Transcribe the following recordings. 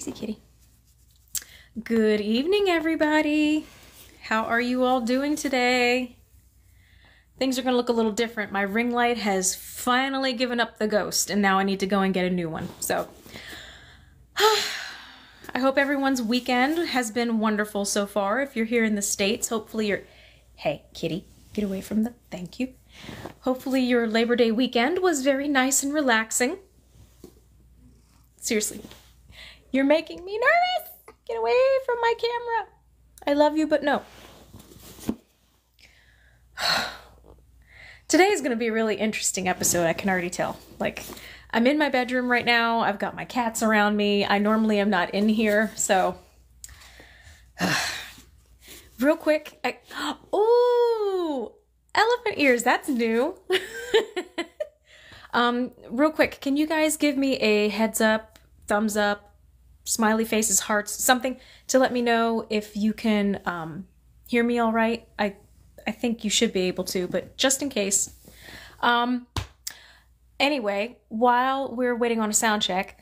Easy, kitty. Good evening, everybody. How are you all doing today? Things are going to look a little different. My ring light has finally given up the ghost, and now I need to go and get a new one. So, I hope everyone's weekend has been wonderful so far. If you're here in the States, hopefully you're... Hey, kitty, get away from the... Thank you. Hopefully your Labor Day weekend was very nice and relaxing. Seriously. You're making me nervous. Get away from my camera. I love you, but no. Today is going to be a really interesting episode, I can already tell. Like, I'm in my bedroom right now. I've got my cats around me. I normally am not in here, so... Real quick, ooh! Elephant ears, that's new. Real quick, can you guys give me a heads up, thumbs up, smiley faces, hearts, something to let me know if you can hear me all right? I think you should be able to, but just in case. Anyway, while we're waiting on a sound check,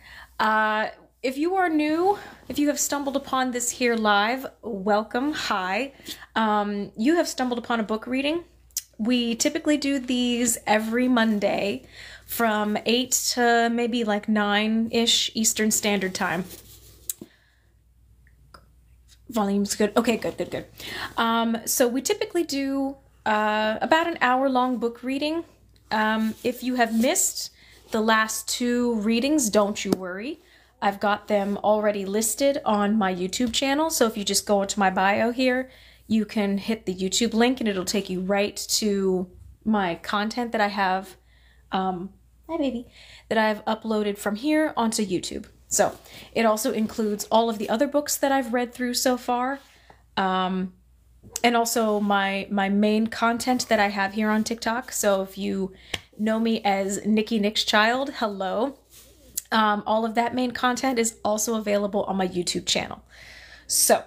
if you are new, if you have stumbled upon this here live, welcome, hi. You have stumbled upon a book reading. We typically do these every Monday from 8 to maybe like 9-ish Eastern Standard Time. Volume's good. Okay, good. So we typically do about an hour-long book reading. If you have missed the last 2 readings, don't you worry. I've got them already listed on my YouTube channel. So if you just go into my bio here, you can hit the YouTube link and it'll take you right to my content that I have, hi baby, that I've uploaded from here onto YouTube. So it also includes all of the other books that I've read through so far, and also my main content that I have here on TikTok. So if you know me as Nikki Nick's Child, hello. All of that main content is also available on my YouTube channel. So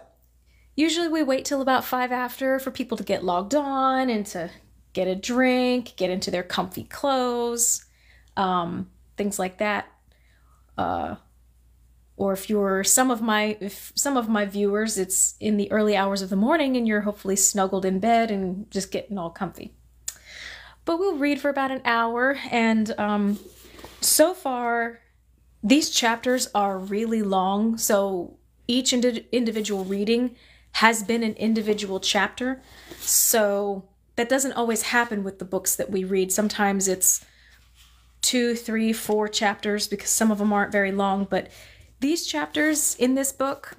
usually we wait till about 5 after for people to get logged on and to get a drink, get into their comfy clothes, things like that. Or if you're some of my viewers, it's in the early hours of the morning and you're hopefully snuggled in bed and just getting all comfy. But we'll read for about an hour, and so far these chapters are really long, so each individual reading has been an individual chapter. So that doesn't always happen with the books that we read. Sometimes it's 2, 3, 4 chapters because some of them aren't very long, but these chapters in this book,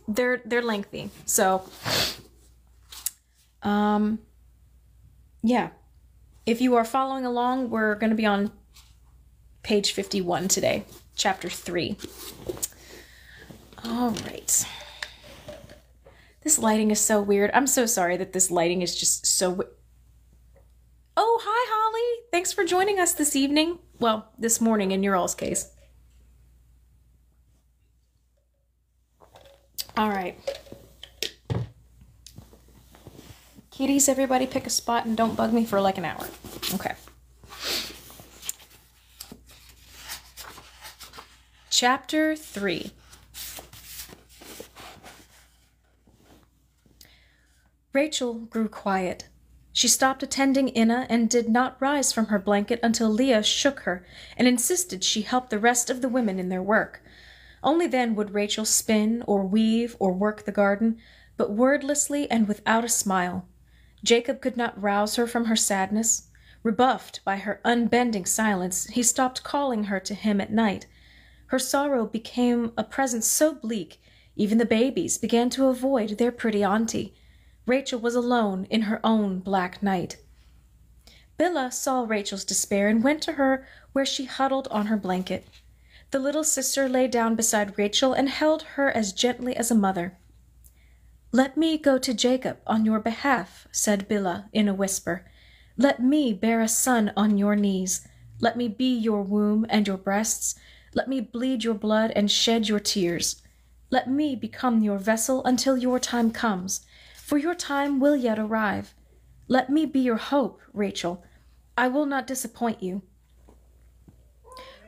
they're lengthy. So, yeah. If you are following along, we're going to be on page 51 today, chapter 3. All right. This lighting is so weird. I'm so sorry that this lighting is just so... Oh, hi, Holly. Thanks for joining us this evening. Well, this morning in your all's case. All right. Kitties, everybody pick a spot and don't bug me for like an hour. Okay. Chapter 3. Rachel grew quiet. She stopped attending Inna and did not rise from her blanket until Leah shook her and insisted she help the rest of the women in their work. Only then would Rachel spin or weave or work the garden, but wordlessly and without a smile. Jacob could not rouse her from her sadness. Rebuffed by her unbending silence, he stopped calling her to him at night. Her sorrow became a presence so bleak, even the babies began to avoid their pretty auntie. Rachel was alone in her own black night. Billa saw Rachel's despair and went to her where she huddled on her blanket. The little sister lay down beside Rachel and held her as gently as a mother. "Let me go to Jacob on your behalf," said Billa in a whisper. "Let me bear a son on your knees. Let me be your womb and your breasts. Let me bleed your blood and shed your tears. Let me become your vessel until your time comes, for your time will yet arrive. Let me be your hope, Rachel. I will not disappoint you."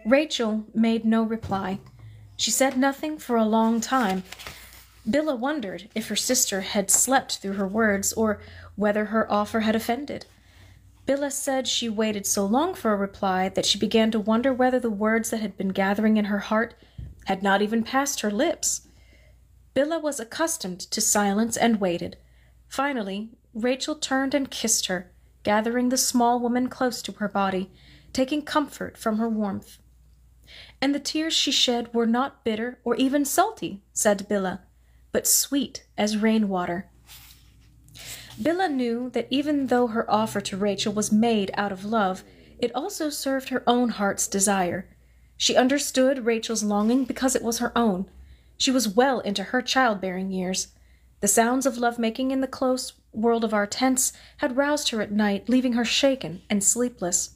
Rachel made no reply. She said nothing for a long time. Bilhah wondered if her sister had slept through her words, or whether her offer had offended. Bilhah said she waited so long for a reply that she began to wonder whether the words that had been gathering in her heart had not even passed her lips. Bilhah was accustomed to silence and waited. Finally, Rachel turned and kissed her, gathering the small woman close to her body, taking comfort from her warmth. "And the tears she shed were not bitter or even salty," said Bilhah, "but sweet as rainwater." Bilhah knew that even though her offer to Rachel was made out of love, it also served her own heart's desire. She understood Rachel's longing because it was her own. She was well into her childbearing years. The sounds of lovemaking in the close world of our tents had roused her at night, leaving her shaken and sleepless.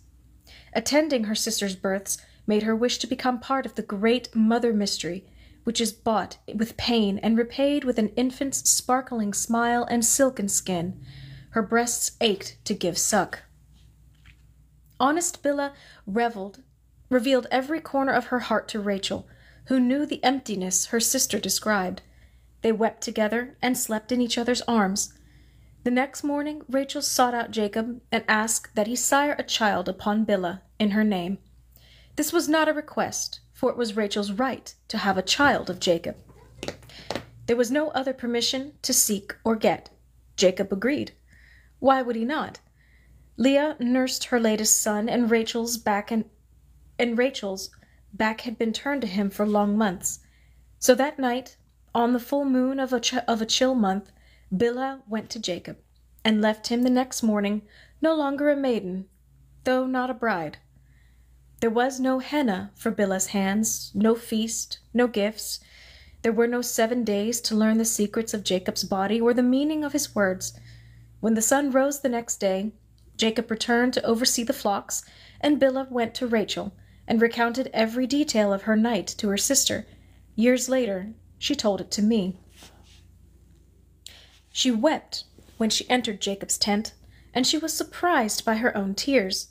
Attending her sister's births made her wish to become part of the great mother mystery, which is bought with pain and repaid with an infant's sparkling smile and silken skin. Her breasts ached to give suck. Honest Bilhah revealed every corner of her heart to Rachel, who knew the emptiness her sister described. They wept together and slept in each other's arms. The next morning Rachel sought out Jacob and asked that he sire a child upon Bilhah in her name. This was not a request, for it was Rachel's right to have a child of Jacob. There was no other permission to seek or get. Jacob agreed. Why would he not? Leah nursed her latest son, and Rachel's back had been turned to him for long months. So that night, on the full moon of a chill month, Bilhah went to Jacob, and left him the next morning, no longer a maiden, though not a bride. There was no henna for Bilhah's hands, no feast, no gifts. There were no 7 days to learn the secrets of Jacob's body or the meaning of his words. When the sun rose the next day, Jacob returned to oversee the flocks, and Bilhah went to Rachel and recounted every detail of her night to her sister. Years later, she told it to me. She wept when she entered Jacob's tent, and she was surprised by her own tears.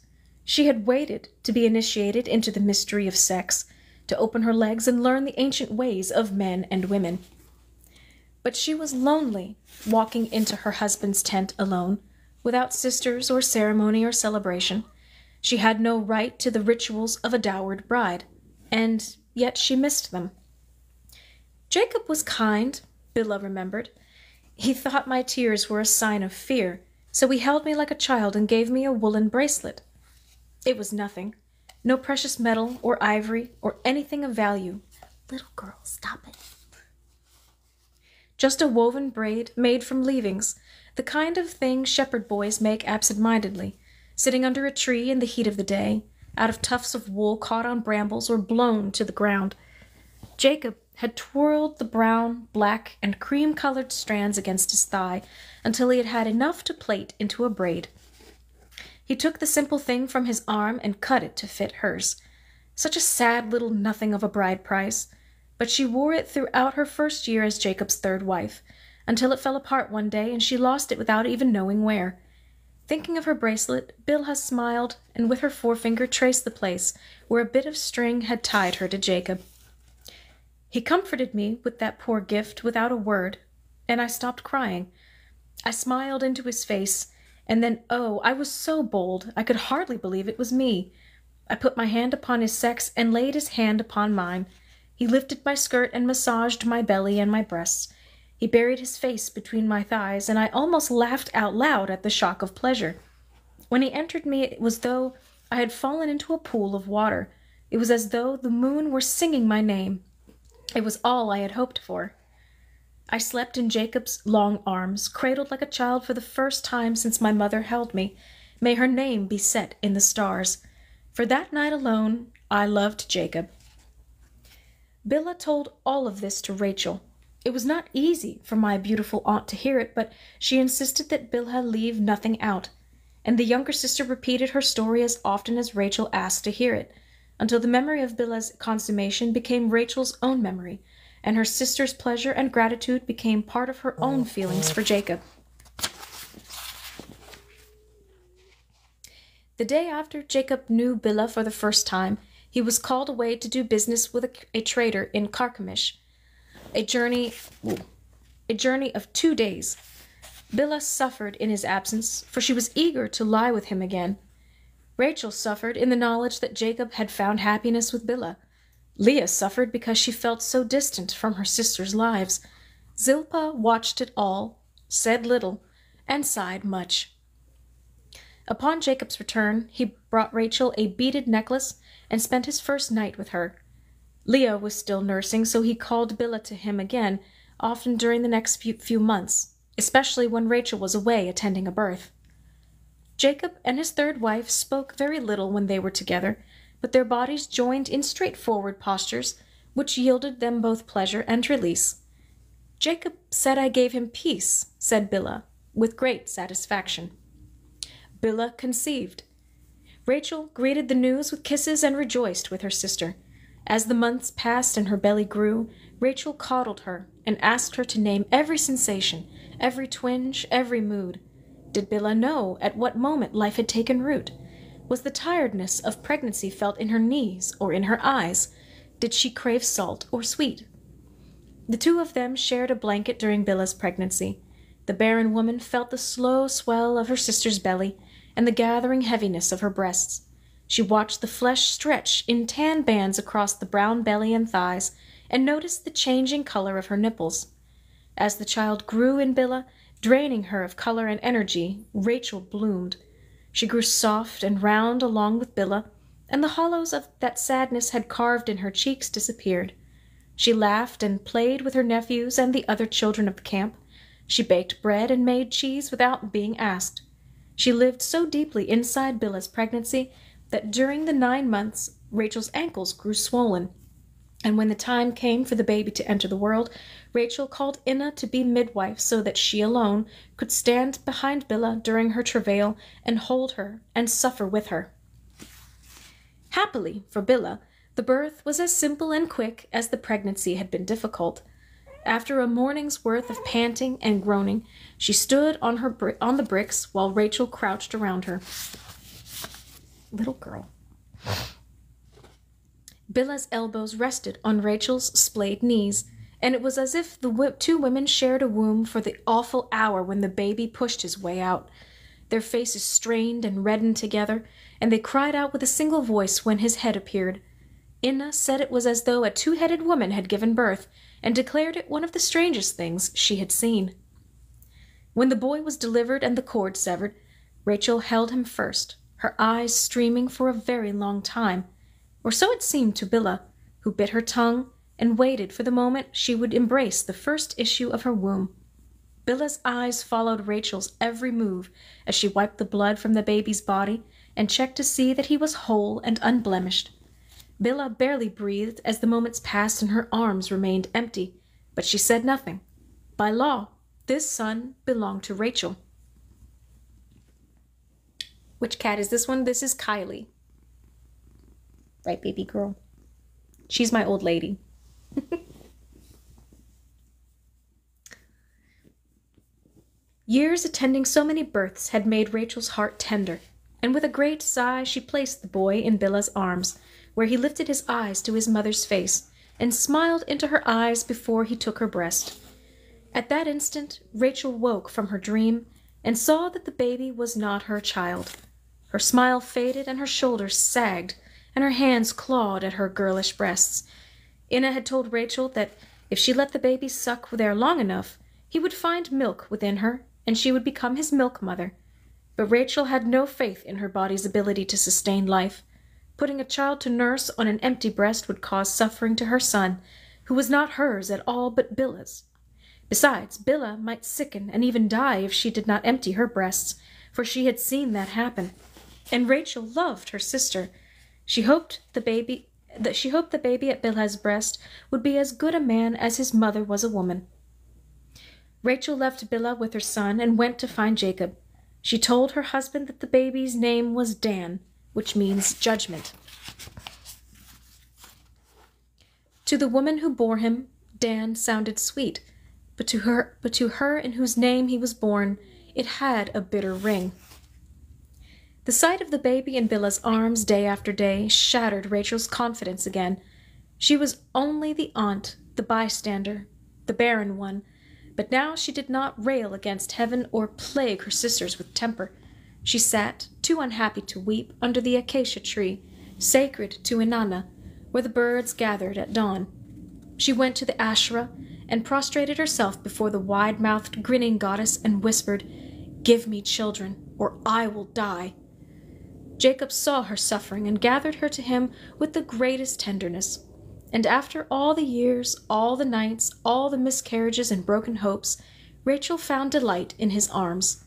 She had waited to be initiated into the mystery of sex, to open her legs and learn the ancient ways of men and women. But she was lonely, walking into her husband's tent alone, without sisters or ceremony or celebration. She had no right to the rituals of a dowered bride, and yet she missed them. Jacob was kind, Bilhah remembered. He thought my tears were a sign of fear, so he held me like a child and gave me a woolen bracelet. It was nothing. No precious metal or ivory or anything of value. Little girl, stop it. Just a woven braid made from leavings, the kind of thing shepherd boys make absent-mindedly, sitting under a tree in the heat of the day, out of tufts of wool caught on brambles or blown to the ground. Jacob had twirled the brown, black, and cream-colored strands against his thigh until he had had enough to plait into a braid. He took the simple thing from his arm and cut it to fit hers. Such a sad little nothing of a bride price, but she wore it throughout her first year as Jacob's third wife, until it fell apart one day and she lost it without even knowing where. Thinking of her bracelet, Bilhah smiled and with her forefinger traced the place where a bit of string had tied her to Jacob. He comforted me with that poor gift without a word, and I stopped crying. I smiled into his face, and then, oh, I was so bold, I could hardly believe it was me. I put my hand upon his sex and laid his hand upon mine. He lifted my skirt and massaged my belly and my breasts. He buried his face between my thighs, and I almost laughed out loud at the shock of pleasure. When he entered me, it was as though I had fallen into a pool of water. It was as though the moon were singing my name. It was all I had hoped for. I slept in Jacob's long arms, cradled like a child for the first time since my mother held me. May her name be set in the stars. For that night alone, I loved Jacob. Bilhah told all of this to Rachel. It was not easy for my beautiful aunt to hear it, but she insisted that Bilhah leave nothing out, and the younger sister repeated her story as often as Rachel asked to hear it, until the memory of Bilhah's consummation became Rachel's own memory, and her sister's pleasure and gratitude became part of her own feelings for Jacob. The day after Jacob knew Bilhah for the first time, he was called away to do business with a trader in Carchemish, a journey of 2 days. Bilhah suffered in his absence, for she was eager to lie with him again. Rachel suffered in the knowledge that Jacob had found happiness with Bilhah. Leah suffered because she felt so distant from her sisters' lives. Zilpah watched it all, said little, and sighed much. Upon Jacob's return, he brought Rachel a beaded necklace and spent his first night with her. Leah was still nursing, so he called Bilhah to him again, often during the next few months, especially when Rachel was away attending a birth. Jacob and his third wife spoke very little when they were together, but their bodies joined in straightforward postures, which yielded them both pleasure and release. Jacob said I gave him peace, said Bilhah, with great satisfaction. Bilhah conceived. Rachel greeted the news with kisses and rejoiced with her sister. As the months passed and her belly grew, Rachel coddled her and asked her to name every sensation, every twinge, every mood. Did Bilhah know at what moment life had taken root? Was the tiredness of pregnancy felt in her knees or in her eyes? Did she crave salt or sweet? The two of them shared a blanket during Bilhah's pregnancy. The barren woman felt the slow swell of her sister's belly and the gathering heaviness of her breasts. She watched the flesh stretch in tan bands across the brown belly and thighs, and noticed the changing color of her nipples. As the child grew in Bilhah, draining her of color and energy, Rachel bloomed. She grew soft and round along with Bilhah, and the hollows of that sadness had carved in her cheeks disappeared. She laughed and played with her nephews and the other children of the camp. She baked bread and made cheese without being asked. She lived so deeply inside Bilhah's pregnancy that during the 9 months Rachel's ankles grew swollen, and when the time came for the baby to enter the world, Rachel called Inna to be midwife so that she alone could stand behind Bilhah during her travail and hold her and suffer with her. Happily for Bilhah, the birth was as simple and quick as the pregnancy had been difficult. After a morning's worth of panting and groaning, she stood on the bricks while Rachel crouched around her. Little girl. Bilhah's elbows rested on Rachel's splayed knees, and it was as if the two women shared a womb for the awful hour when the baby pushed his way out. Their faces strained and reddened together, and they cried out with a single voice when his head appeared. Inna said it was as though a two-headed woman had given birth, and declared it one of the strangest things she had seen. When the boy was delivered and the cord severed, Rachel held him first, her eyes streaming for a very long time, or so it seemed to Bilhah, who bit her tongue and waited for the moment she would embrace the first issue of her womb. Bilhah's eyes followed Rachel's every move as she wiped the blood from the baby's body and checked to see that he was whole and unblemished. Bilhah barely breathed as the moments passed and her arms remained empty, but she said nothing. By law, this son belonged to Rachel. Which cat is this one? This is Kylie. Right, baby girl? She's my old lady. Years attending so many births had made Rachel's heart tender, and with a great sigh she placed the boy in Bilhah's arms, where he lifted his eyes to his mother's face and smiled into her eyes before he took her breast. At that instant, Rachel woke from her dream and saw that the baby was not her child. Her smile faded and her shoulders sagged, and her hands clawed at her girlish breasts. Inna had told Rachel that if she let the baby suck there long enough, he would find milk within her, and she would become his milk mother. But Rachel had no faith in her body's ability to sustain life. Putting a child to nurse on an empty breast would cause suffering to her son, who was not hers at all but Bilhah's. Besides, Bilhah might sicken and even die if she did not empty her breasts, for she had seen that happen. And Rachel loved her sister. She hoped the baby at Bilhah's breast would be as good a man as his mother was a woman. Rachel left Bilhah with her son and went to find Jacob. She told her husband that the baby's name was Dan, which means judgment. To the woman who bore him, Dan sounded sweet, but to her in whose name he was born, it had a bitter ring. The sight of the baby in Billa's arms day after day shattered Rachel's confidence again. She was only the aunt, the bystander, the barren one, but now she did not rail against heaven or plague her sisters with temper. She sat, too unhappy to weep, under the acacia tree, sacred to Inanna, where the birds gathered at dawn. She went to the Asherah and prostrated herself before the wide-mouthed, grinning goddess and whispered, "Give me children, or I will die." Jacob saw her suffering and gathered her to him with the greatest tenderness. And after all the years, all the nights, all the miscarriages and broken hopes, Rachel found delight in his arms.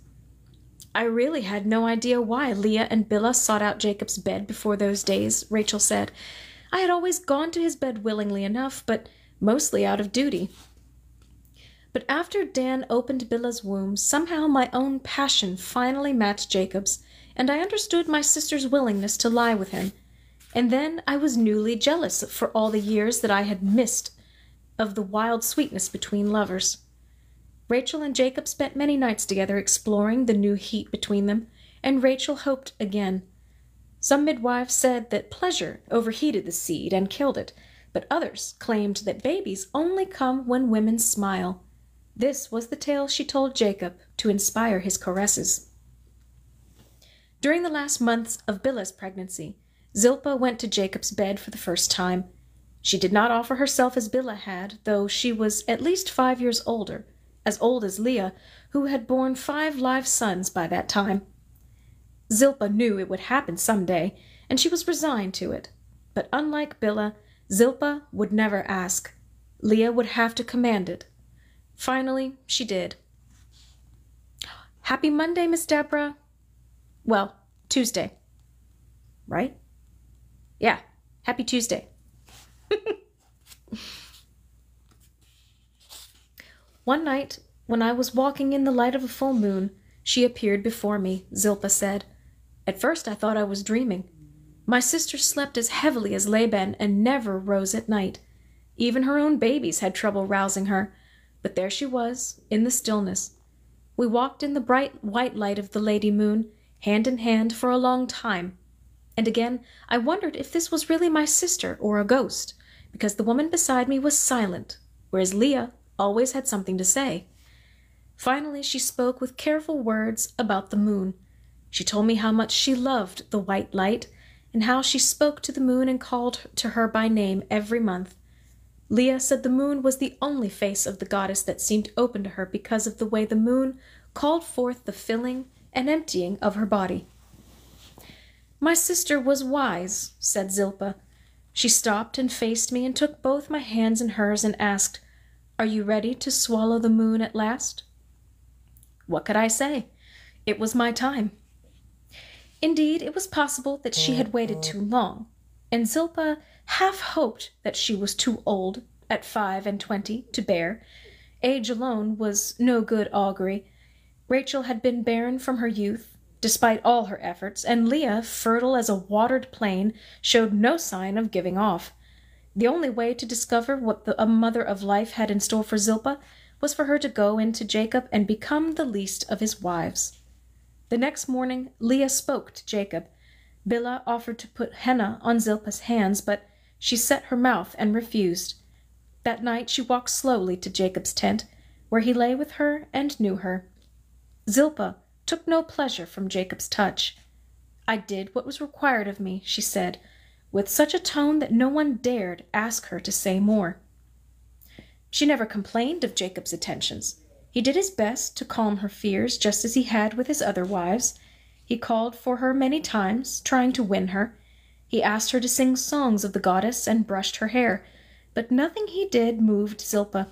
"I really had no idea why Leah and Bilhah sought out Jacob's bed before those days," Rachel said. "I had always gone to his bed willingly enough, but mostly out of duty. But after Dan opened Bilhah's womb, somehow my own passion finally matched Jacob's, and I understood my sister's willingness to lie with him. And then I was newly jealous for all the years that I had missed of the wild sweetness between lovers." Rachel and Jacob spent many nights together exploring the new heat between them, and Rachel hoped again. Some midwives said that pleasure overheated the seed and killed it, but others claimed that babies only come when women smile. This was the tale she told Jacob to inspire his caresses. During the last months of Bilhah's pregnancy, Zilpah went to Jacob's bed for the first time. She did not offer herself as Bilhah had, though she was at least 5 years older, as old as Leah, who had borne 5 live sons by that time. Zilpah knew it would happen some day, and she was resigned to it. But unlike Bilhah, Zilpah would never ask. Leah would have to command it. Finally, she did. "Happy Monday, Miss Deborah." "Well, Tuesday." "Right?" "Yeah, happy Tuesday." "One night, when I was walking in the light of a full moon, she appeared before me," Zilpah said. "At first I thought I was dreaming. My sister slept as heavily as Laban and never rose at night. Even her own babies had trouble rousing her, but there she was, in the stillness. We walked in the bright white light of the Lady Moon, hand in hand, for a long time. And again I wondered if this was really my sister or a ghost, because the woman beside me was silent, whereas Leah always had something to say. Finally she spoke with careful words about the moon. She told me how much she loved the white light, and how she spoke to the moon and called to her by name every month. Leah said the moon was the only face of the goddess that seemed open to her because of the way the moon called forth the filling and emptying of her body. My sister was wise, said Zilpah. She stopped and faced me and took both my hands in hers and asked, "Are you ready to swallow the moon at last?" What could I say? It was my time. Indeed, it was possible that she had waited too long, and Zilpah half hoped that she was too old, at 25, to bear. Age alone was no good augury. Rachel had been barren from her youth, despite all her efforts, and Leah, fertile as a watered plain, showed no sign of giving off. The only way to discover what a mother of life had in store for Zilpah was for her to go into Jacob and become the least of his wives. The next morning Leah spoke to Jacob. Bilhah offered to put henna on Zilpah's hands, but she set her mouth and refused. That night she walked slowly to Jacob's tent, where he lay with her and knew her. Zilpah took no pleasure from Jacob's touch. "I did what was required of me," she said, with such a tone that no one dared ask her to say more. She never complained of Jacob's attentions. He did his best to calm her fears, just as he had with his other wives. He called for her many times, trying to win her. He asked her to sing songs of the goddess and brushed her hair, but nothing he did moved Zilpah.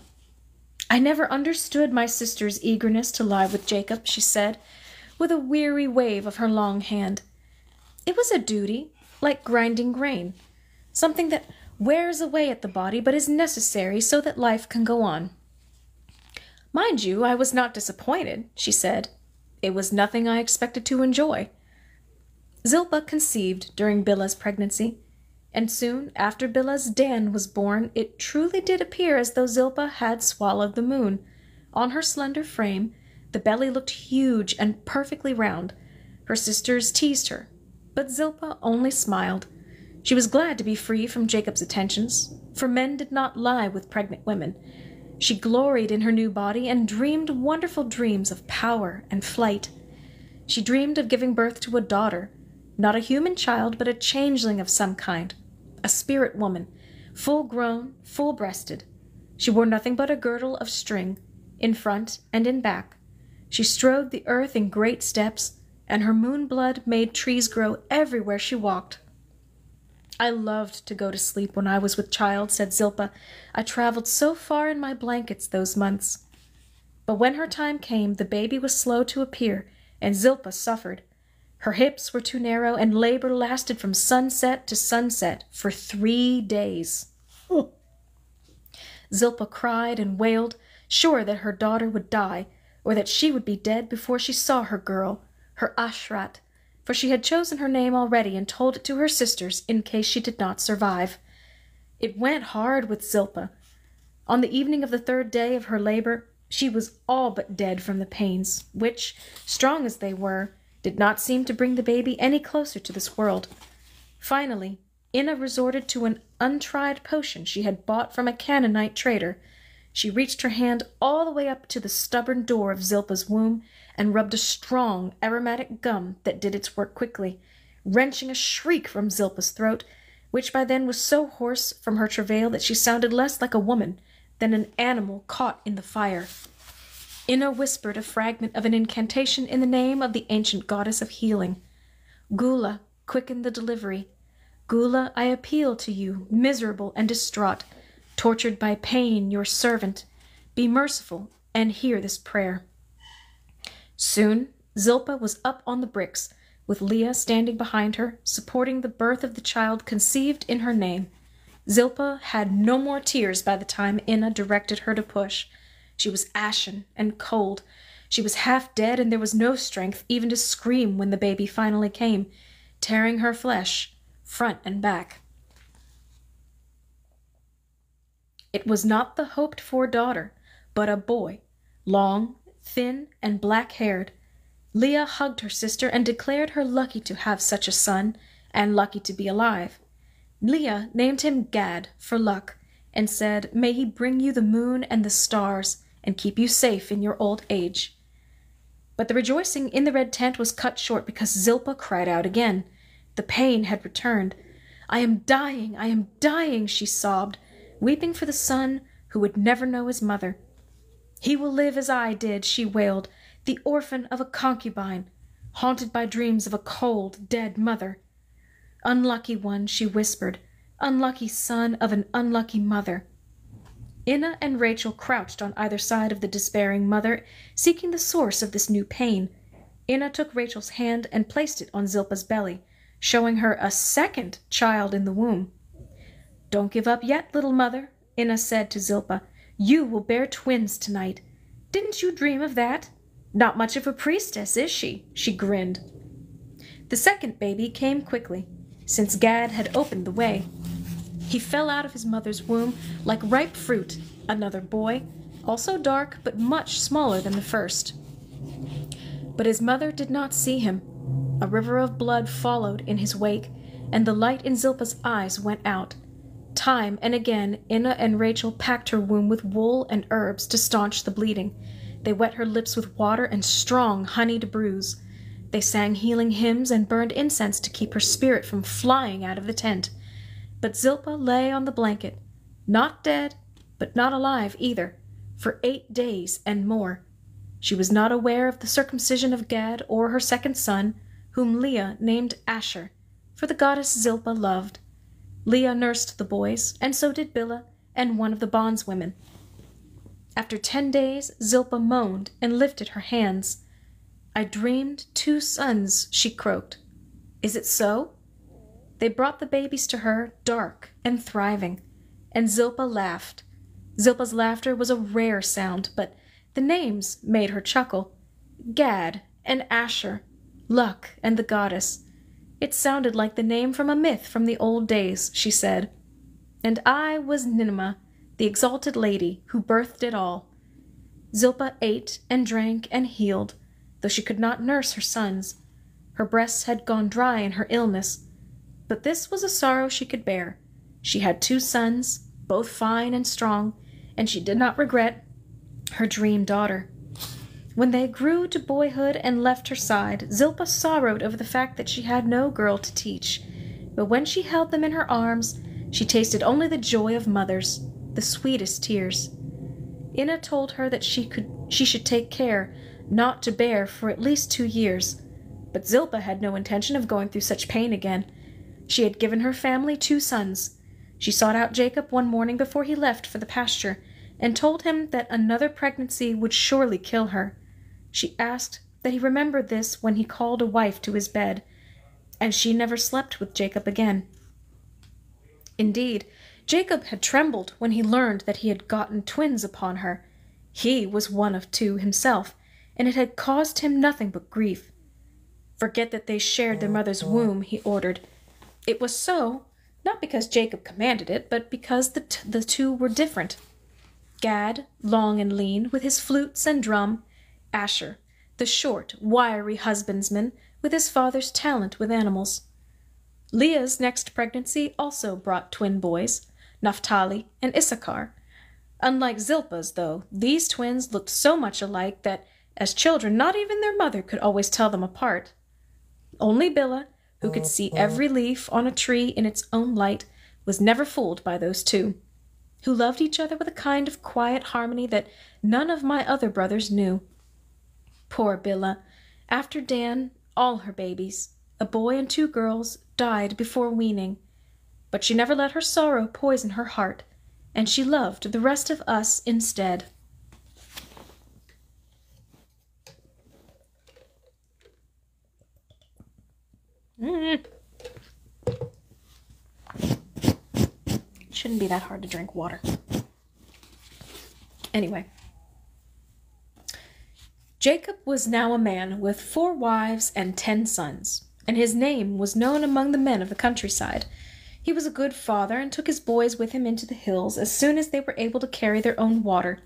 "I never understood my sister's eagerness to lie with Jacob," she said, with a weary wave of her long hand. "It was a duty, like grinding grain, something that wears away at the body but is necessary so that life can go on." "Mind you, I was not disappointed," she said. "It was nothing I expected to enjoy." Zilpah conceived during Bilhah's pregnancy, and soon after Bilhah's Dan was born, it truly did appear as though Zilpah had swallowed the moon. On her slender frame, the belly looked huge and perfectly round. Her sisters teased her, but Zilpah only smiled. She was glad to be free from Jacob's attentions, for men did not lie with pregnant women. She gloried in her new body and dreamed wonderful dreams of power and flight. She dreamed of giving birth to a daughter, not a human child, but a changeling of some kind, a spirit woman, full-grown, full-breasted. She wore nothing but a girdle of string, in front and in back. She strode the earth in great steps, and her moon blood made trees grow everywhere she walked. "I loved to go to sleep when I was with child," said Zilpah. "I traveled so far in my blankets those months." But when her time came, the baby was slow to appear, and Zilpah suffered. Her hips were too narrow, and labor lasted from sunset to sunset for 3 days. Zilpah cried and wailed, sure that her daughter would die, or that she would be dead before she saw her girl, her Ashrat, for she had chosen her name already and told it to her sisters in case she did not survive. It went hard with Zilpah. On the evening of the 3rd day of her labor, she was all but dead from the pains, which, strong as they were, did not seem to bring the baby any closer to this world. Finally, Inna resorted to an untried potion she had bought from a Canaanite trader. She reached her hand all the way up to the stubborn door of Zilpah's womb and rubbed a strong aromatic gum that did its work quickly, wrenching a shriek from Zilpah's throat, which by then was so hoarse from her travail that she sounded less like a woman than an animal caught in the fire. Inna whispered a fragment of an incantation in the name of the ancient goddess of healing. "Gula, quicken the delivery. Gula, I appeal to you, miserable and distraught, tortured by pain, your servant. Be merciful and hear this prayer." Soon Zilpah was up on the bricks, with Leah standing behind her, supporting the birth of the child conceived in her name. Zilpah had no more tears by the time Inna directed her to push. She was ashen and cold. She was half dead, and there was no strength even to scream when the baby finally came, tearing her flesh, front and back. It was not the hoped-for daughter, but a boy, long, thin, and black-haired. Leah hugged her sister and declared her lucky to have such a son, and lucky to be alive. Leah named him Gad for luck, and said, "May he bring you the moon and the stars, and keep you safe in your old age." But the rejoicing in the red tent was cut short because Zilpah cried out again. The pain had returned. I am dying," she sobbed, weeping for the son who would never know his mother. "He will live as I did," she wailed, "the orphan of a concubine, haunted by dreams of a cold, dead mother. Unlucky one," she whispered, "unlucky son of an unlucky mother." Inna and Rachel crouched on either side of the despairing mother, seeking the source of this new pain. Inna took Rachel's hand and placed it on Zilpah's belly, showing her a second child in the womb. "Don't give up yet, little mother," Inna said to Zilpah. "You will bear twins tonight. Didn't you dream of that? Not much of a priestess, is she?" She grinned. The second baby came quickly, since Gad had opened the way. He fell out of his mother's womb like ripe fruit, another boy, also dark but much smaller than the first. But his mother did not see him. A river of blood followed in his wake, and the light in Zilpah's eyes went out. Time and again Inna and Rachel packed her womb with wool and herbs to staunch the bleeding. They wet her lips with water and strong honeyed brews. They sang healing hymns and burned incense to keep her spirit from flying out of the tent. But Zilpah lay on the blanket, not dead, but not alive either, for 8 days and more. She was not aware of the circumcision of Gad or her second son, whom Leah named Asher, for the goddess Zilpah loved. Leah nursed the boys, and so did Bilhah and one of the bondswomen. After 10 days, Zilpah moaned and lifted her hands. "I dreamed 2 sons," she croaked. "Is it so?" They brought the babies to her, dark and thriving, and Zilpah laughed. Zilpah's laughter was a rare sound, but the names made her chuckle. Gad and Asher, luck and the goddess. It sounded like the name from a myth from the old days, she said. And I was Ninmah, the exalted lady who birthed it all. Zilpah ate and drank and healed, though she could not nurse her sons. Her breasts had gone dry in her illness. But this was a sorrow she could bear. She had 2 sons, both fine and strong, and she did not regret her dream daughter. When they grew to boyhood and left her side, Zilpah sorrowed over the fact that she had no girl to teach. But when she held them in her arms, she tasted only the joy of mothers, the sweetest tears. Inna told her that she should take care not to bear for at least 2 years. But Zilpah had no intention of going through such pain again. She had given her family 2 sons. She sought out Jacob one morning before he left for the pasture, and told him that another pregnancy would surely kill her. She asked that he remember this when he called a wife to his bed, and she never slept with Jacob again. Indeed, Jacob had trembled when he learned that he had gotten twins upon her. He was one of 2 himself, and it had caused him nothing but grief. Forget that they shared their mother's womb, he ordered. It was so, not because Jacob commanded it, but because the 2 were different. Gad, long and lean, with his flutes and drum; Asher, the short, wiry husbandsman, with his father's talent with animals. Leah's next pregnancy also brought twin boys, Naphtali and Issachar. Unlike Zilpah's, though, these twins looked so much alike that, as children, not even their mother could always tell them apart. Only Bilhah, who could see every leaf on a tree in its own light, was never fooled by those 2, who loved each other with a kind of quiet harmony that none of my other brothers knew. Poor Bilhah! After Dan, all her babies, a boy and 2 girls, died before weaning. But she never let her sorrow poison her heart, and she loved the rest of us instead. Shouldn't be that hard to drink water. Anyway. Jacob was now a man with 4 wives and 10 sons, and his name was known among the men of the countryside. He was a good father and took his boys with him into the hills as soon as they were able to carry their own water,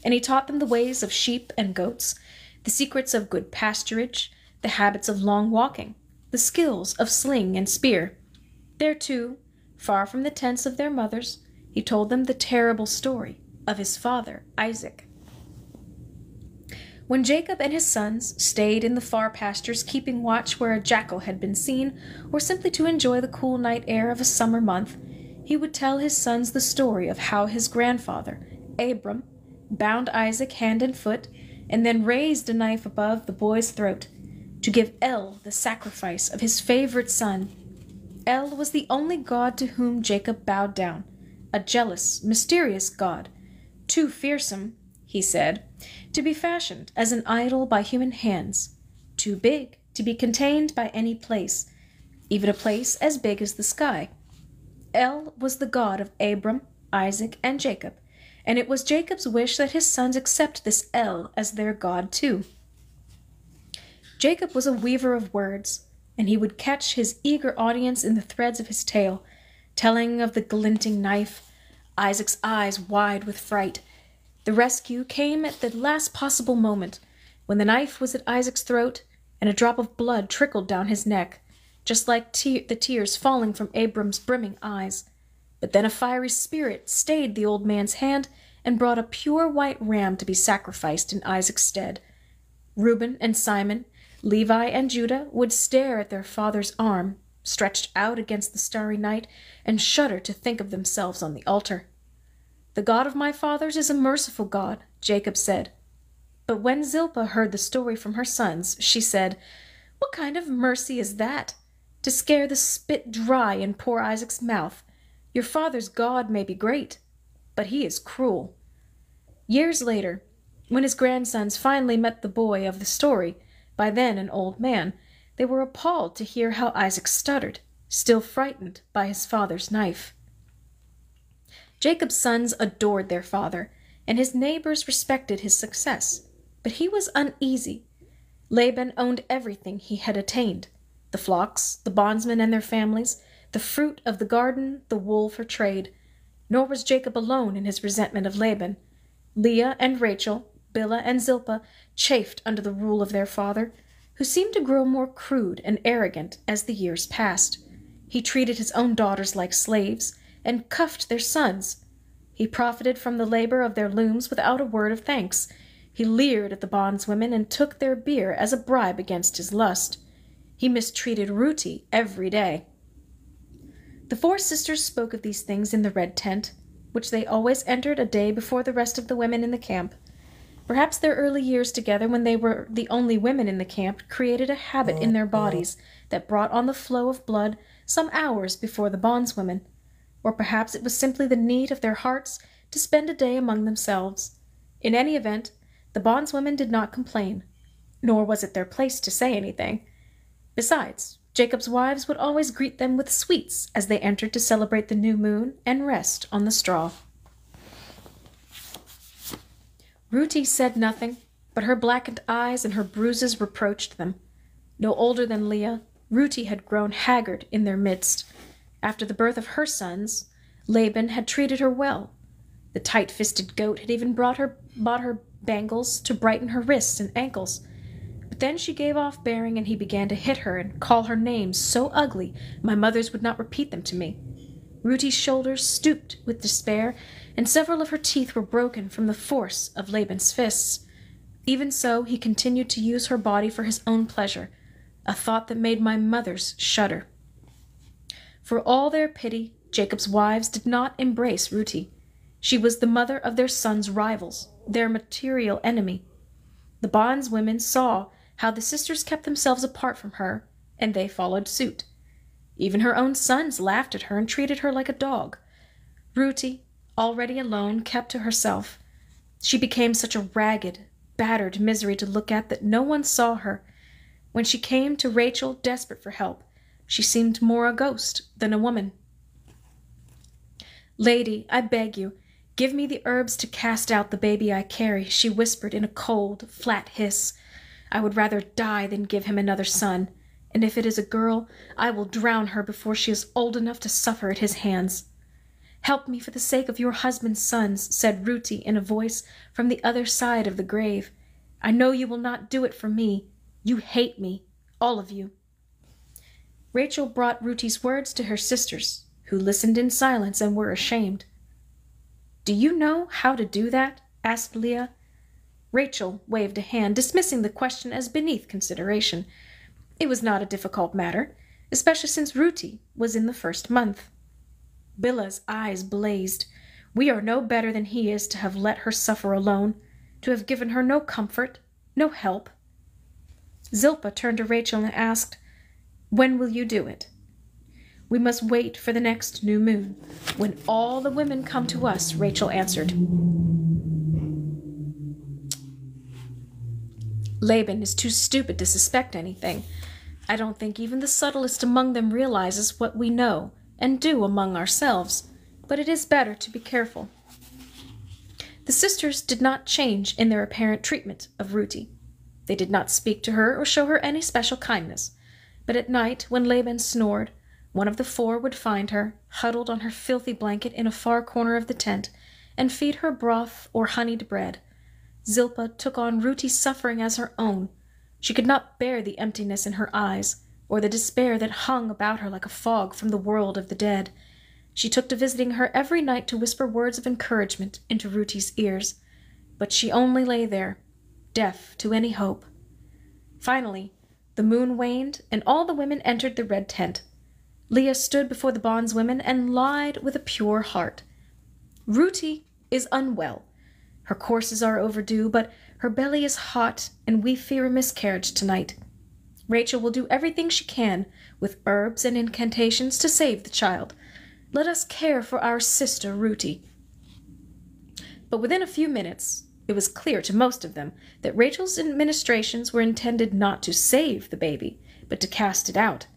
and he taught them the ways of sheep and goats, the secrets of good pasturage, the habits of long walking, the skills of sling and spear. There, too, far from the tents of their mothers, he told them the terrible story of his father Isaac. When Jacob and his sons stayed in the far pastures keeping watch where a jackal had been seen, or simply to enjoy the cool night air of a summer month, he would tell his sons the story of how his grandfather, Abram, bound Isaac hand and foot, and then raised a knife above the boy's throat to give El the sacrifice of his favorite son. El was the only god to whom Jacob bowed down, a jealous, mysterious god, too fearsome, he said, to be fashioned as an idol by human hands, too big to be contained by any place, even a place as big as the sky. El was the god of Abram, Isaac, and Jacob, and it was Jacob's wish that his sons accept this El as their god too. Jacob was a weaver of words, and he would catch his eager audience in the threads of his tale, telling of the glinting knife, Isaac's eyes wide with fright. The rescue came at the last possible moment, when the knife was at Isaac's throat, and a drop of blood trickled down his neck, just like the tears falling from Abram's brimming eyes. But then a fiery spirit stayed the old man's hand and brought a pure white ram to be sacrificed in Isaac's stead. Reuben and Simon, Levi and Judah would stare at their father's arm, stretched out against the starry night, and shudder to think of themselves on the altar. The God of my fathers is a merciful God, Jacob said. But when Zilpah heard the story from her sons, she said, What kind of mercy is that? To scare the spit dry in poor Isaac's mouth. Your father's God may be great, but he is cruel. Years later, when his grandsons finally met the boy of the story, by then an old man, they were appalled to hear how Isaac stuttered, still frightened by his father's knife. Jacob's sons adored their father, and his neighbors respected his success, but he was uneasy. Laban owned everything he had attained, the flocks, the bondsmen and their families, the fruit of the garden, the wool for trade. Nor was Jacob alone in his resentment of Laban. Leah and Rachel, Bilhah and Zilpah chafed under the rule of their father, who seemed to grow more crude and arrogant as the years passed. He treated his own daughters like slaves, and cuffed their sons. He profited from the labor of their looms without a word of thanks. He leered at the bondswomen and took their beer as a bribe against his lust. He mistreated Ruti every day. The four sisters spoke of these things in the red tent, which they always entered a day before the rest of the women in the camp. Perhaps their early years together, when they were the only women in the camp, created a habit in their bodies that brought on the flow of blood some hours before the bondswomen. Or perhaps it was simply the need of their hearts to spend a day among themselves. In any event, the bondswomen did not complain, nor was it their place to say anything. Besides, Jacob's wives would always greet them with sweets as they entered to celebrate the new moon and rest on the straw. Ruti said nothing, but her blackened eyes and her bruises reproached them. No older than Leah, Ruti had grown haggard in their midst. After the birth of her sons, Laban had treated her well. The tight-fisted goat had even bought her bangles to brighten her wrists and ankles. But then she gave off bearing, and he began to hit her and call her names so ugly my mothers would not repeat them to me. Ruti's shoulders stooped with despair, and several of her teeth were broken from the force of Laban's fists. Even so, he continued to use her body for his own pleasure, a thought that made my mothers shudder. For all their pity, Jacob's wives did not embrace Ruti. She was the mother of their sons' rivals, their material enemy. The bondswomen saw how the sisters kept themselves apart from her, and they followed suit. Even her own sons laughed at her and treated her like a dog. Ruti, already alone, kept to herself. She became such a ragged, battered misery to look at that no one saw her. When she came to Rachel desperate for help, she seemed more a ghost than a woman. "Lady, I beg you, give me the herbs to cast out the baby I carry," she whispered in a cold, flat hiss. "I would rather die than give him another son, and if it is a girl, I will drown her before she is old enough to suffer at his hands." "Help me for the sake of your husband's sons," said Ruti in a voice from the other side of the grave. "I know you will not do it for me. You hate me, all of you." Rachel brought Ruti's words to her sisters, who listened in silence and were ashamed. "Do you know how to do that?" asked Leah. Rachel waved a hand, dismissing the question as beneath consideration. It was not a difficult matter, especially since Ruti was in the first month. Bilhah's eyes blazed. "We are no better than he is to have let her suffer alone, to have given her no comfort, no help." Zilpah turned to Rachel and asked, "When will you do it?" "We must wait for the next new moon, when all the women come to us," Rachel answered. "Laban is too stupid to suspect anything. I don't think even the subtlest among them realizes what we know and do among ourselves, but it is better to be careful." The sisters did not change in their apparent treatment of Ruti. They did not speak to her or show her any special kindness, but at night, when Laban snored, one of the four would find her, huddled on her filthy blanket in a far corner of the tent, and feed her broth or honeyed bread. Zilpah took on Ruti's suffering as her own. She could not bear the emptiness in her eyes, or the despair that hung about her like a fog from the world of the dead. She took to visiting her every night to whisper words of encouragement into Ruti's ears, but she only lay there, deaf to any hope. Finally, the moon waned, and all the women entered the red tent. Leah stood before the bondswomen and lied with a pure heart. "Ruti is unwell. Her courses are overdue, but her belly is hot, and we fear a miscarriage tonight. Rachel will do everything she can, with herbs and incantations, to save the child. Let us care for our sister Ruti." But within a few minutes, it was clear to most of them that Rachel's administrations were intended not to save the baby, but to cast it out.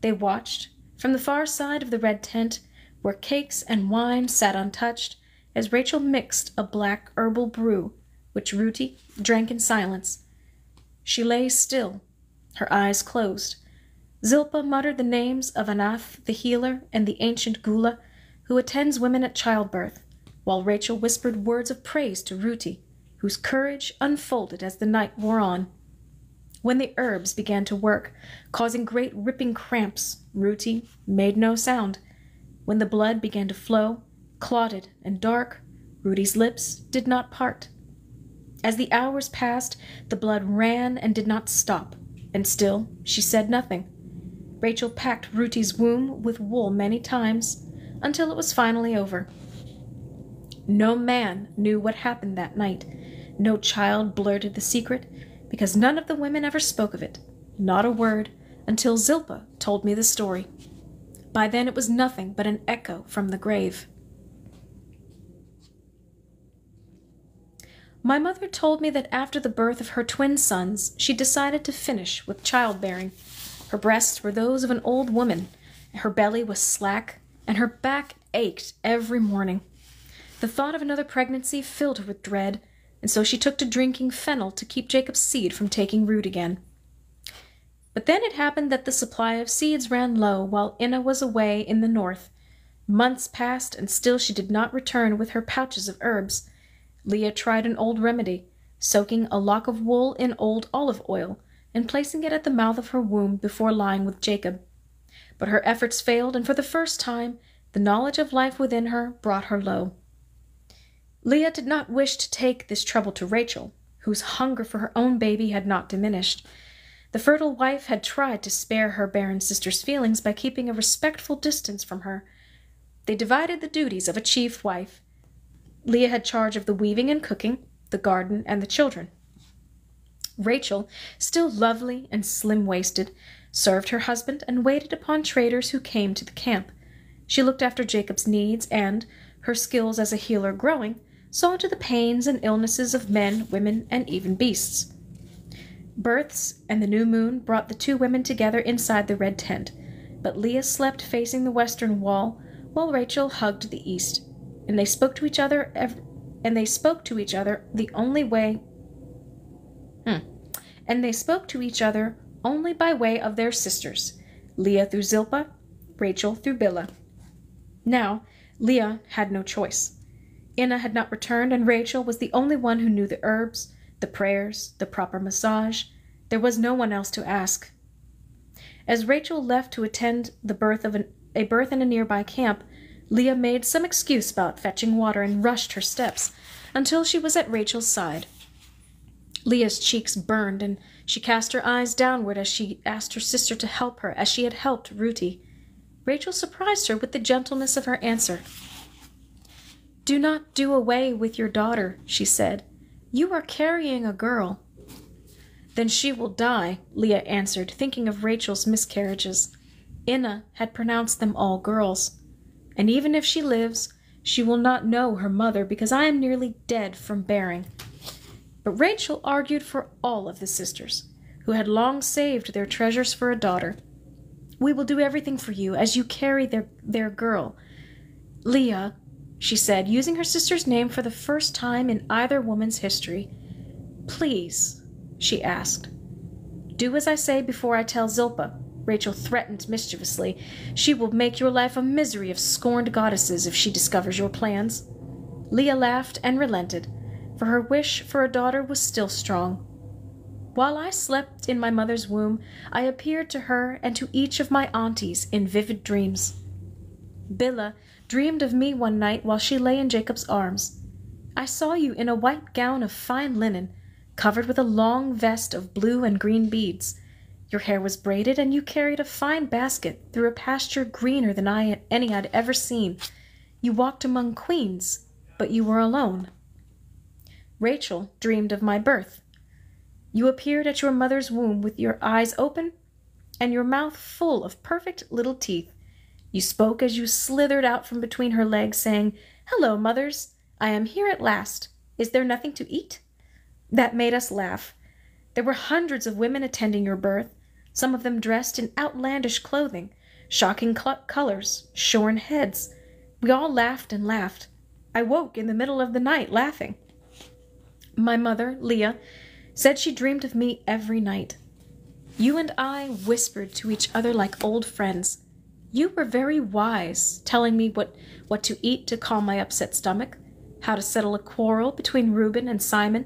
They watched, from the far side of the red tent, where cakes and wine sat untouched, as Rachel mixed a black herbal brew, which Ruti drank in silence. She lay still, her eyes closed. Zilpah muttered the names of Anath the healer and the ancient Gula, who attends women at childbirth, while Rachel whispered words of praise to Ruti, whose courage unfolded as the night wore on. When the herbs began to work, causing great ripping cramps, Ruti made no sound. When the blood began to flow, clotted and dark, Ruti's lips did not part. As the hours passed, the blood ran and did not stop, and still she said nothing. Rachel packed Ruti's womb with wool many times, until it was finally over. No man knew what happened that night. No child blurted the secret, because none of the women ever spoke of it, not a word, until Zilpah told me the story. By then it was nothing but an echo from the grave. My mother told me that after the birth of her twin sons, she decided to finish with childbearing. Her breasts were those of an old woman, her belly was slack, and her back ached every morning. The thought of another pregnancy filled her with dread, and so she took to drinking fennel to keep Jacob's seed from taking root again. But then it happened that the supply of seeds ran low while Inna was away in the north. Months passed, and still she did not return with her pouches of herbs. Leah tried an old remedy, soaking a lock of wool in old olive oil and placing it at the mouth of her womb before lying with Jacob. But her efforts failed, and for the first time the knowledge of life within her brought her low. Leah did not wish to take this trouble to Rachel, whose hunger for her own baby had not diminished. The fertile wife had tried to spare her barren sister's feelings by keeping a respectful distance from her. They divided the duties of a chief wife. Leah had charge of the weaving and cooking, the garden, and the children. Rachel, still lovely and slim-waisted, served her husband and waited upon traders who came to the camp. She looked after Jacob's needs and, her skills as a healer growing, saw to the pains and illnesses of men, women, and even beasts. Births and the new moon brought the two women together inside the red tent, but Leah slept facing the western wall, while Rachel hugged the east, and they spoke to each other only by way of their sisters, Leah through Zilpah, Rachel through Bilhah. Now, Leah had no choice. Inna had not returned, and Rachel was the only one who knew the herbs, the prayers, the proper massage. There was no one else to ask. As Rachel left to attend the birth in a nearby camp, Leah made some excuse about fetching water and rushed her steps until she was at Rachel's side. Leah's cheeks burned, and she cast her eyes downward as she asked her sister to help her as she had helped Ruti. Rachel surprised her with the gentleness of her answer. "Do not do away with your daughter," she said. "You are carrying a girl." "Then she will die," Leah answered, thinking of Rachel's miscarriages. Inna had pronounced them all girls. "And even if she lives, she will not know her mother because I am nearly dead from bearing." But Rachel argued for all of the sisters, who had long saved their treasures for a daughter. "We will do everything for you as you carry their girl. Leah," she said, using her sister's name for the first time in either woman's history. "Please," she asked. "Do as I say before I tell Zilpah," Rachel threatened mischievously. "She will make your life a misery of scorned goddesses if she discovers your plans." Leah laughed and relented, for her wish for a daughter was still strong. "While I slept in my mother's womb, I appeared to her and to each of my aunties in vivid dreams. Bilhah dreamed of me one night while she lay in Jacob's arms. I saw you in a white gown of fine linen, covered with a long vest of blue and green beads. Your hair was braided, and you carried a fine basket through a pasture greener than any I'd ever seen. You walked among queens, but you were alone. Rachel dreamed of my birth. You appeared at your mother's womb with your eyes open and your mouth full of perfect little teeth. You spoke as you slithered out from between her legs, saying, 'Hello, mothers, I am here at last. Is there nothing to eat?' That made us laugh. There were hundreds of women attending your birth, some of them dressed in outlandish clothing, shocking colors, shorn heads. We all laughed and laughed. I woke in the middle of the night laughing. My mother, Leah, said she dreamed of me every night. You and I whispered to each other like old friends. You were very wise, telling me what to eat to calm my upset stomach, how to settle a quarrel between Reuben and Simon.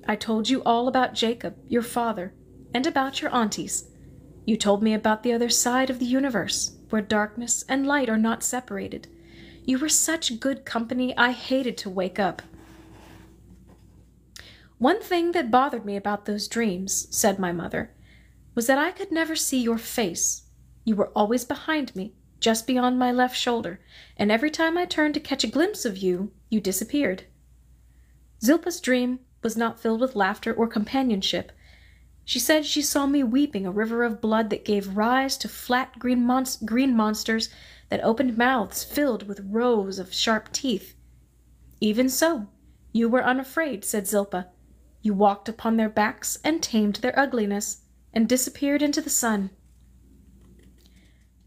I told you all about Jacob, your father, and about your aunties. You told me about the other side of the universe, where darkness and light are not separated. You were such good company, I hated to wake up. One thing that bothered me about those dreams, said my mother, was that I could never see your face. You were always behind me, just beyond my left shoulder, and every time I turned to catch a glimpse of you, you disappeared. Zilpa's dream was not filled with laughter or companionship. She said she saw me weeping a river of blood that gave rise to flat green monsters that opened mouths filled with rows of sharp teeth. Even so, you were unafraid, said Zilpa. You walked upon their backs and tamed their ugliness, and disappeared into the sun.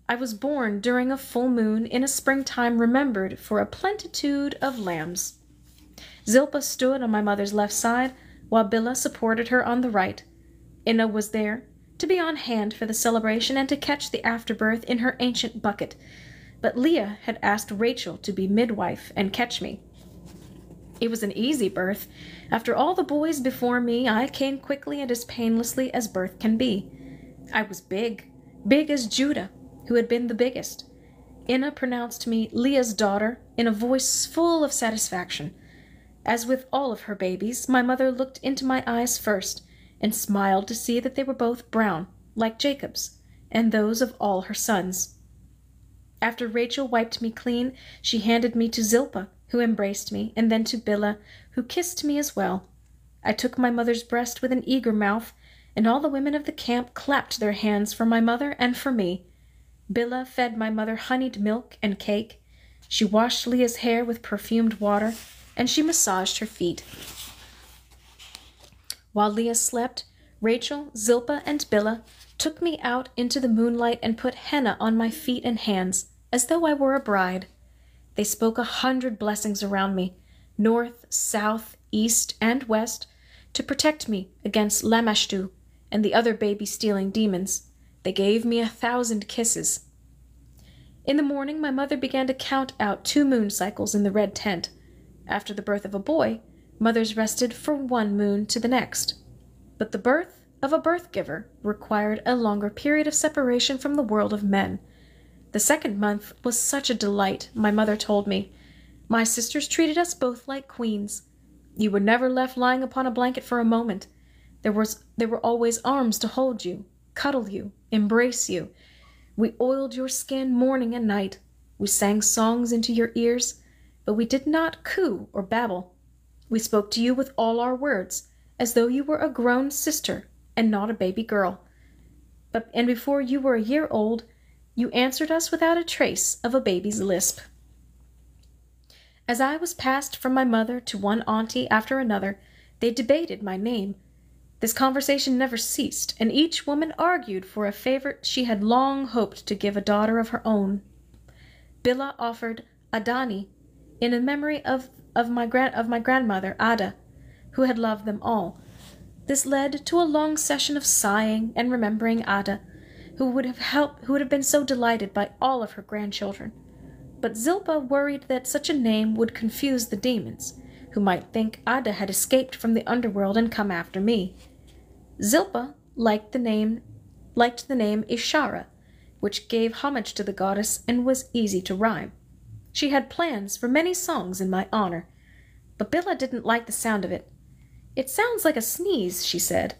I was born during a full moon in a springtime remembered for a plenitude of lambs. Zilpa stood on my mother's left side, while Billa supported her on the right. Inna was there, to be on hand for the celebration and to catch the afterbirth in her ancient bucket, but Leah had asked Rachel to be midwife and catch me. It was an easy birth. After all the boys before me, I came quickly and as painlessly as birth can be. I was big as Judah, who had been the biggest. Inna pronounced me Leah's daughter in a voice full of satisfaction. As with all of her babies, my mother looked into my eyes first, and smiled to see that they were both brown, like Jacob's, and those of all her sons. After Rachel wiped me clean, she handed me to Zilpa, who embraced me, and then to Billa, who kissed me as well. I took my mother's breast with an eager mouth, and all the women of the camp clapped their hands for my mother and for me. Billa fed my mother honeyed milk and cake. She washed Leah's hair with perfumed water, and she massaged her feet. While Leah slept, Rachel, Zilpa, and Billa took me out into the moonlight and put henna on my feet and hands, as though I were a bride. They spoke 100 blessings around me, north, south, east, and west, to protect me against Lamashtu and the other baby-stealing demons. They gave me 1,000 kisses. In the morning, my mother began to count out 2 moon cycles in the red tent. After the birth of a boy, mothers rested for 1 moon to the next. But the birth of a birth-giver required a longer period of separation from the world of men. The 2nd month was such a delight, my mother told me. My sisters treated us both like queens. You were never left lying upon a blanket for a moment. There were always arms to hold you, cuddle you, embrace you. We oiled your skin morning and night. We sang songs into your ears, but we did not coo or babble. We spoke to you with all our words, as though you were a grown sister and not a baby girl. And before you were a year old, you answered us without a trace of a baby's lisp. As I was passed from my mother to one auntie after another, they debated my name. This conversation never ceased, and each woman argued for a favorite she had long hoped to give a daughter of her own. Billa offered Adani in a memory of my grandmother, Ada, who had loved them all. This led to a long session of sighing and remembering Ada, who would have been so delighted by all of her grandchildren. But Zilpa worried that such a name would confuse the demons, who might think Ada had escaped from the underworld and come after me. Zilpa liked the name Ishara, which gave homage to the goddess and was easy to rhyme. She had plans for many songs in my honor, but Billa didn't like the sound of it. It sounds like a sneeze, she said.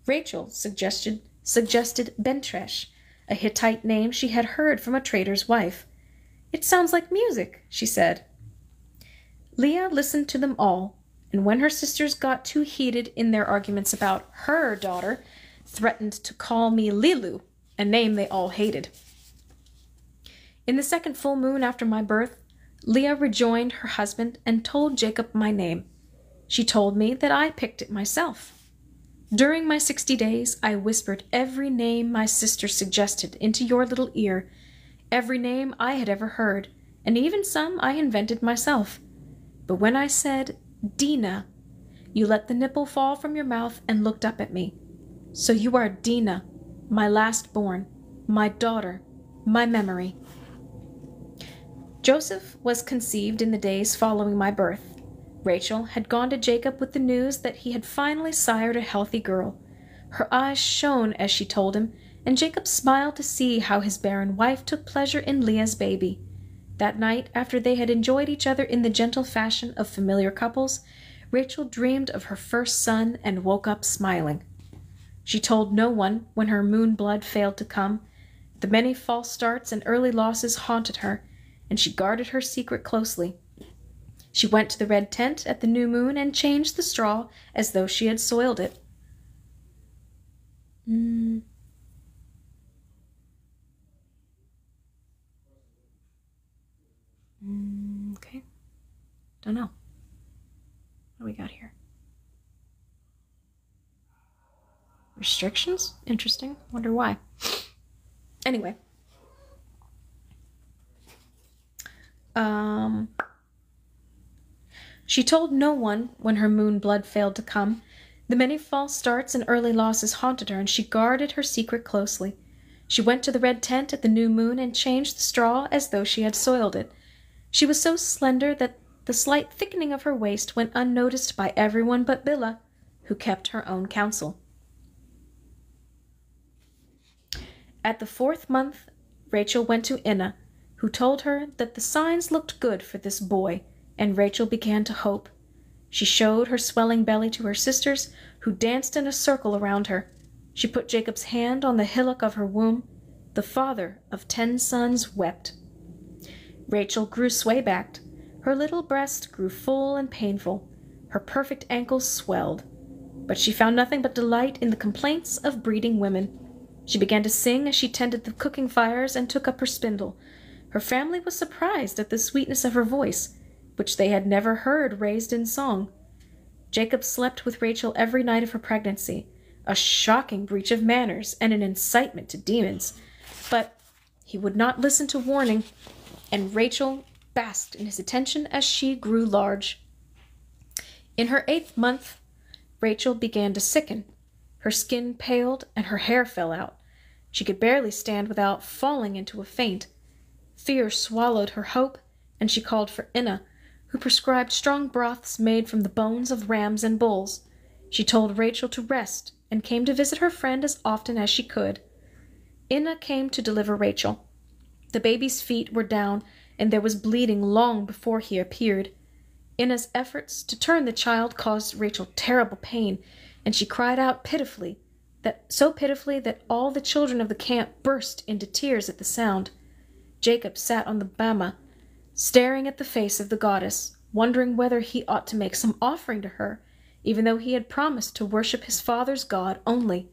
Rachel suggested Bentresh, a Hittite name she had heard from a trader's wife. It sounds like music, she said. Leah listened to them all, and when her sisters got too heated in their arguments about her daughter, threatened to call me Lilu, a name they all hated. In the 2nd full moon after my birth, Leah rejoined her husband and told Jacob my name. She told me that I picked it myself. During my 60 days, I whispered every name my sister suggested into your little ear, every name I had ever heard, and even some I invented myself. But when I said, Dina, you let the nipple fall from your mouth and looked up at me. So you are Dina, my last born, my daughter, my memory. Joseph was conceived in the days following my birth. Rachel had gone to Jacob with the news that he had finally sired a healthy girl. Her eyes shone as she told him, and Jacob smiled to see how his barren wife took pleasure in Leah's baby. That night, after they had enjoyed each other in the gentle fashion of familiar couples, Rachel dreamed of her first son and woke up smiling. She told no one when her moon blood failed to come. The many false starts and early losses haunted her, and she guarded her secret closely. She went to the red tent at the new moon and changed the straw as though she had soiled it. Okay. Don't know. What do we got here? Restrictions? Interesting. Wonder why. Anyway. She told no one when her moon blood failed to come. The many false starts and early losses haunted her, and she guarded her secret closely. She went to the red tent at the new moon and changed the straw as though she had soiled it. She was so slender that the slight thickening of her waist went unnoticed by everyone but Bilhah, who kept her own counsel. At the 4th month, Rachel went to Inna, who told her that the signs looked good for this boy, and Rachel began to hope. She showed her swelling belly to her sisters, who danced in a circle around her. She put Jacob's hand on the hillock of her womb. The father of 10 sons wept. Rachel grew sway-backed. Her little breast grew full and painful. Her perfect ankles swelled. But she found nothing but delight in the complaints of breeding women. She began to sing as she tended the cooking fires and took up her spindle. Her family was surprised at the sweetness of her voice, which they had never heard raised in song. Jacob slept with Rachel every night of her pregnancy, a shocking breach of manners and an incitement to demons. But he would not listen to warning, and Rachel basked in his attention as she grew large. In her 8th month, Rachel began to sicken. Her skin paled and her hair fell out. She could barely stand without falling into a faint. Fear swallowed her hope, and she called for Inna, who prescribed strong broths made from the bones of rams and bulls. She told Rachel to rest and came to visit her friend as often as she could. Inna came to deliver Rachel. The baby's feet were down, and there was bleeding long before he appeared. Inna's efforts to turn the child caused Rachel terrible pain, and she cried out pitifully, so pitifully that all the children of the camp burst into tears at the sound. Jacob sat on the bama, staring at the face of the goddess, wondering whether he ought to make some offering to her, even though he had promised to worship his father's God only.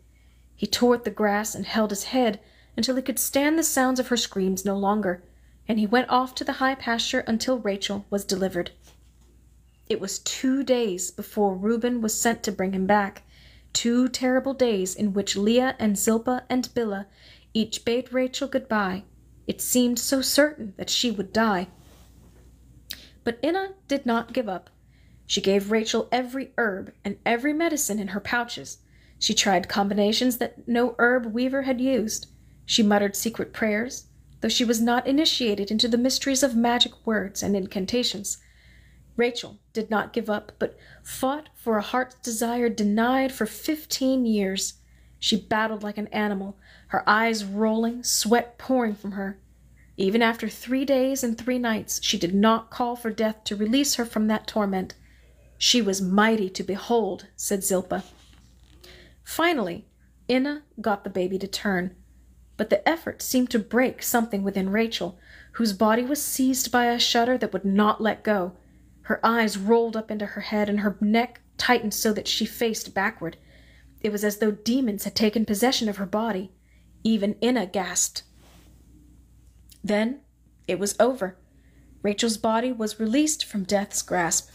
He tore at the grass and held his head until he could stand the sounds of her screams no longer, and he went off to the high pasture until Rachel was delivered. It was 2 days before Reuben was sent to bring him back, 2 terrible days in which Leah and Zilpah and Bilhah each bade Rachel goodbye. It seemed so certain that she would die. But Inna did not give up. She gave Rachel every herb and every medicine in her pouches. She tried combinations that no herb weaver had used. She muttered secret prayers, though she was not initiated into the mysteries of magic words and incantations. Rachel did not give up, but fought for a heart's desire denied for 15 years. She battled like an animal, her eyes rolling, sweat pouring from her. Even after 3 days and 3 nights, she did not call for death to release her from that torment. She was mighty to behold, said Zilpah. Finally, Inna got the baby to turn, but the effort seemed to break something within Rachel, whose body was seized by a shudder that would not let go. Her eyes rolled up into her head, and her neck tightened so that she faced backward. It was as though demons had taken possession of her body. Even Inna gasped. Then it was over. Rachel's body was released from death's grasp.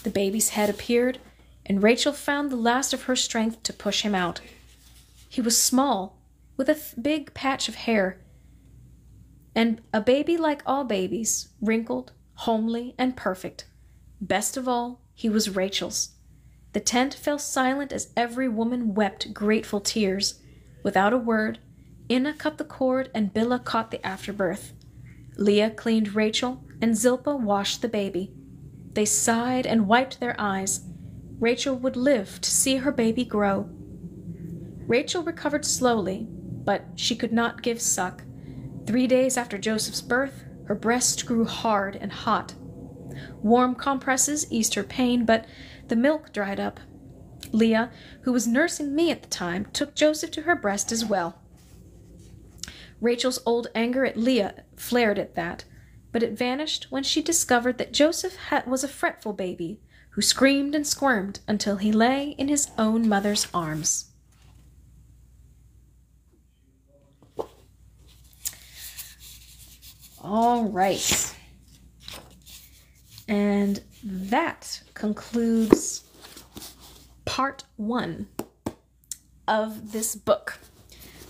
The baby's head appeared, and Rachel found the last of her strength to push him out. He was small, with a big patch of hair, and a baby like all babies, wrinkled, homely, and perfect. Best of all, he was Rachel's. The tent fell silent as every woman wept grateful tears. Without a word, Inna cut the cord and Bilhah caught the afterbirth. Leah cleaned Rachel, and Zilpah washed the baby. They sighed and wiped their eyes. Rachel would live to see her baby grow. Rachel recovered slowly, but she could not give suck. 3 days after Joseph's birth, her breast grew hard and hot. Warm compresses eased her pain, but the milk dried up. Leah, who was nursing me at the time, took Joseph to her breast as well. Rachel's old anger at Leah flared at that, but it vanished when she discovered that Joseph was a fretful baby who screamed and squirmed until he lay in his own mother's arms. All right. And that concludes part 1 of this book.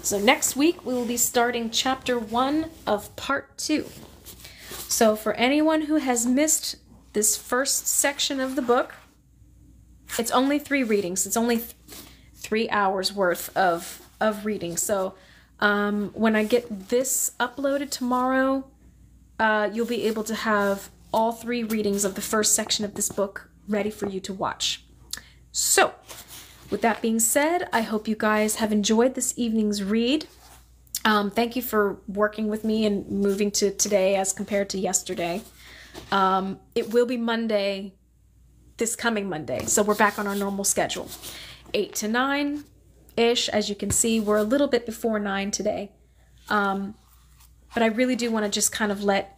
So next week we will be starting chapter 1 of part 2. So for anyone who has missed this first section of the book, it's only 3 readings. It's only 3 hours worth of reading. So when I get this uploaded tomorrow, you'll be able to have all 3 readings of the first section of this book ready for you to watch. So, with that being said, I hope you guys have enjoyed this evening's read. Thank you for working with me and moving to today as compared to yesterday. It will be Monday, this coming Monday, so we're back on our normal schedule. 8 to 9-ish, as you can see, we're a little bit before 9 today. But I really do want to just kind of let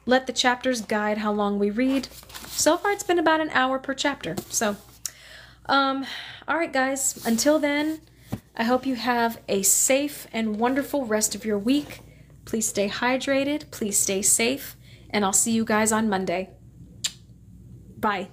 the chapters guide how long we read. So far, it's been about an hour per chapter. So, all right, guys. Until then, I hope you have a safe and wonderful rest of your week. Please stay hydrated. Please stay safe. And I'll see you guys on Monday. Bye.